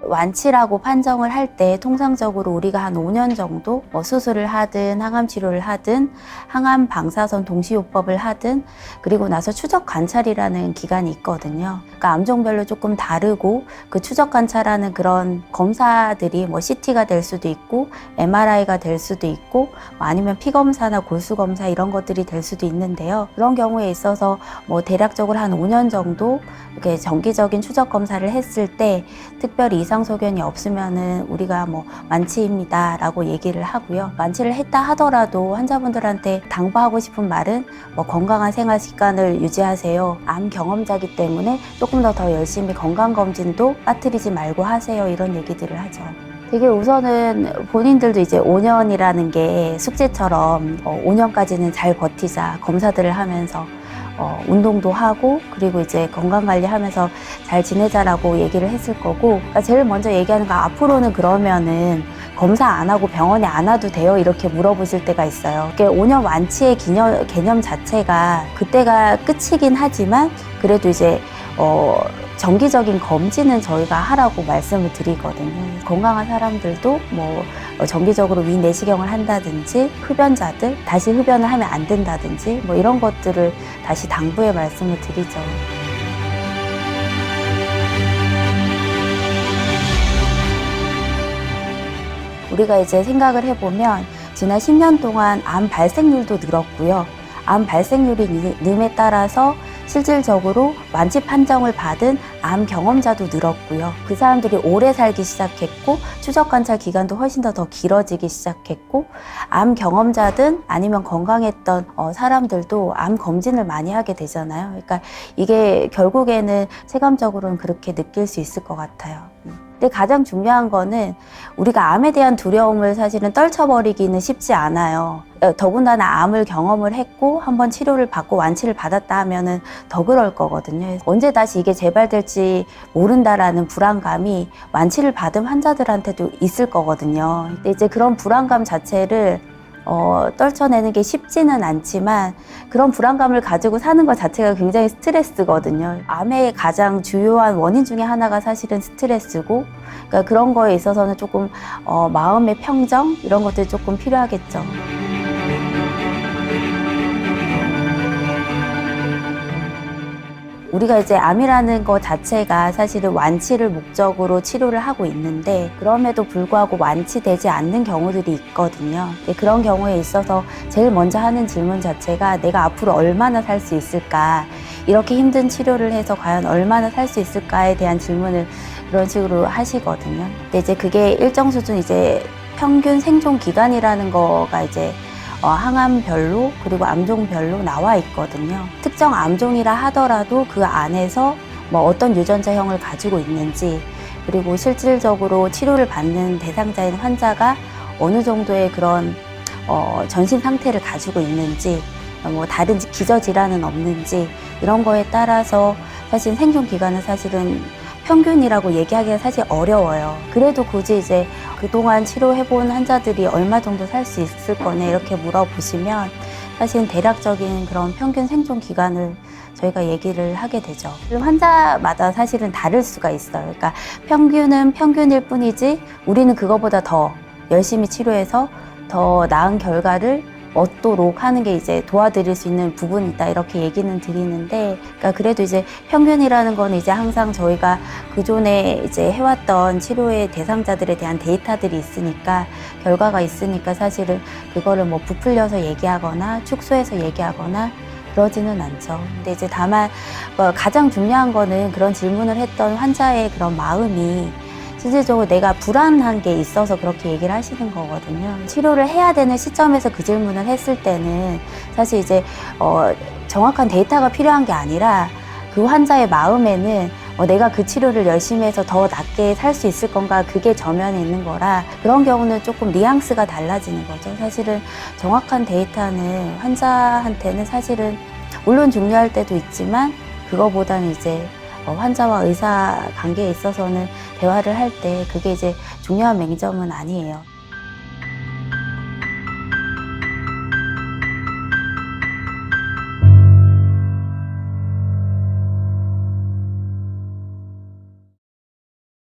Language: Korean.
완치라고 판정을 할 때 통상적으로 우리가 한 5년 정도 수술을 하든 항암 치료를 하든 항암 방사선 동시요법을 하든 그리고 나서 추적 관찰이라는 기간이 있거든요. 그러니까 암종별로 조금 다르고 그 추적 관찰하는 그런 검사들이 CT가 될 수도 있고 MRI가 될 수도 있고 아니면 피검사나 골수검사 이런 것들이 될 수도 있는데요. 그런 경우에 있어서 대략적으로 한 5년 정도 이렇게 정기적인 추적 검사를 했을 때 특별히 이상 소견이 없으면은 우리가 완치입니다 라고 얘기를 하고요. 완치를 했다 하더라도 환자분들한테 당부하고 싶은 말은 건강한 생활 습관을 유지하세요. 암 경험자이기 때문에 조금 더 열심히 건강검진도 빠뜨리지 말고 하세요. 이런 얘기들을 하죠. 되게 우선은 본인들도 이제 5년이라는 게 숙제처럼 5년까지는 잘 버티자 검사들을 하면서 운동도 하고 그리고 이제 건강관리하면서 잘 지내자라고 얘기를 했을 거고, 그러니까 제일 먼저 얘기하는 거 앞으로는 그러면은 검사 안 하고 병원에 안 와도 돼요? 이렇게 물어보실 때가 있어요. 5년 완치의 개념 자체가 그때가 끝이긴 하지만 그래도 이제 정기적인 검진은 저희가 하라고 말씀을 드리거든요. 건강한 사람들도 정기적으로 위내시경을 한다든지 흡연자들 다시 흡연을 하면 안 된다든지 이런 것들을 다시 당부의 말씀을 드리죠. 우리가 이제 생각을 해보면 지난 10년 동안 암 발생률도 늘었고요. 암 발생률이 님에 따라서 실질적으로 완치 판정을 받은 암 경험자도 늘었고요. 그 사람들이 오래 살기 시작했고 추적 관찰 기간도 훨씬 더 길어지기 시작했고 암 경험자든 아니면 건강했던 사람들도 암 검진을 많이 하게 되잖아요. 그러니까 이게 결국에는 체감적으로는 그렇게 느낄 수 있을 것 같아요. 근데 가장 중요한 거는 우리가 암에 대한 두려움을 사실은 떨쳐버리기는 쉽지 않아요. 더군다나 암을 경험을 했고 한번 치료를 받고 완치를 받았다 하면은 더 그럴 거거든요. 언제 다시 이게 재발될지 모른다라는 불안감이 완치를 받은 환자들한테도 있을 거거든요. 근데 이제 그런 불안감 자체를 떨쳐내는 게 쉽지는 않지만 그런 불안감을 가지고 사는 것 자체가 굉장히 스트레스거든요. 암의 가장 주요한 원인 중에 하나가 사실은 스트레스고, 그러니까 그런 거에 있어서는 조금 마음의 평정 이런 것들이 조금 필요하겠죠. 우리가 이제 암이라는 것 자체가 사실은 완치를 목적으로 치료를 하고 있는데 그럼에도 불구하고 완치되지 않는 경우들이 있거든요. 그런 경우에 있어서 제일 먼저 하는 질문 자체가 내가 앞으로 얼마나 살 수 있을까, 이렇게 힘든 치료를 해서 과연 얼마나 살 수 있을까에 대한 질문을 그런 식으로 하시거든요. 근데 이제 그게 일정 수준 이제 평균 생존 기간이라는 거가 이제 항암별로 그리고 암종별로 나와 있거든요. 특정 암종이라 하더라도 그 안에서 어떤 유전자형을 가지고 있는지 그리고 실질적으로 치료를 받는 대상자인 환자가 어느 정도의 그런 전신 상태를 가지고 있는지 다른 기저질환은 없는지 이런 거에 따라서 사실 생존 기간은 사실은 평균이라고 얘기하기가 사실 어려워요. 그래도 굳이 이제 그동안 치료해본 환자들이 얼마 정도 살 수 있을 거냐 이렇게 물어보시면 사실 대략적인 그런 평균 생존 기간을 저희가 얘기를 하게 되죠. 환자마다 사실은 다를 수가 있어요. 그러니까 평균은 평균일 뿐이지 우리는 그거보다 더 열심히 치료해서 더 나은 결과를 얻도록 하는 게 이제 도와드릴 수 있는 부분이다 이렇게 얘기는 드리는데, 그러니까 그래도 이제 평균이라는 건 이제 항상 저희가 그전에 이제 해왔던 치료의 대상자들에 대한 데이터들이 있으니까 결과가 있으니까 사실은 그거를 부풀려서 얘기하거나 축소해서 얘기하거나 그러지는 않죠. 근데 이제 다만 가장 중요한 거는 그런 질문을 했던 환자의 그런 마음이 실질적으로 내가 불안한 게 있어서 그렇게 얘기를 하시는 거거든요. 치료를 해야 되는 시점에서 그 질문을 했을 때는 사실 이제 정확한 데이터가 필요한 게 아니라 그 환자의 마음에는 내가 그 치료를 열심히 해서 더 낫게 살 수 있을 건가, 그게 저면에 있는 거라 그런 경우는 조금 뉘앙스가 달라지는 거죠. 사실은 정확한 데이터는 환자한테는 사실은 물론 중요할 때도 있지만 그거보다는 이제 환자와 의사 관계에 있어서는 대화를 할 때 그게 이제 중요한 맹점은 아니에요.